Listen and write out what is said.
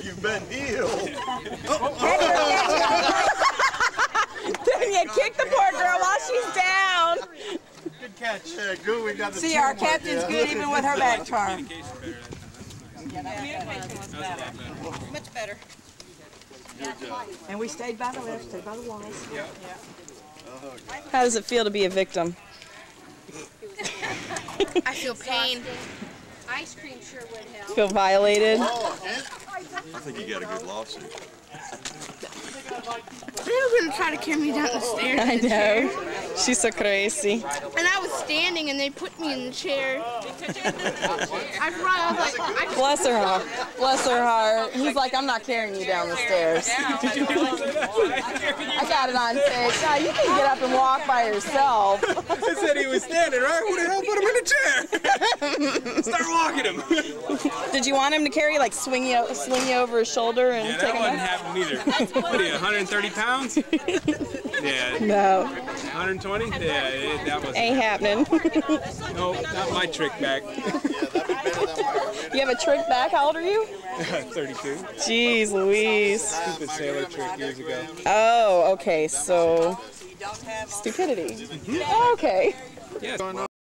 You've been healed. Then you kick the poor girl while she's down. Good catch. Yeah, good. We got the See, our captain's good even with her back charm. Much better. And we stayed by the left, stayed by the walls. Yeah. How does it feel to be a victim? I feel pain. Ice cream sure would help. Feel violated? I think you got a good lawsuit. They were going to try to carry me down the stairs. I know. She's so crazy. And I was standing and they put me in the chair. I was like, Bless her heart. Bless her heart. He's like, I'm not carrying you down the stairs. I got it on tape. No, you can get up and walk by yourself. I said he was standing, right? Who the hell put him in the chair? Start walking him. Did you want him to carry, like, swing you over his shoulder and Yeah, take that him wasn't out? happening either. What are you, 130 pounds? Yeah. No. 120? Yeah, that was. Ain't happening. No, not my trick back. You have a trick back? How old are you? 32. Jeez Louise. Stupid sailor trick years ago. Oh, okay, so stupidity. Okay. Yeah.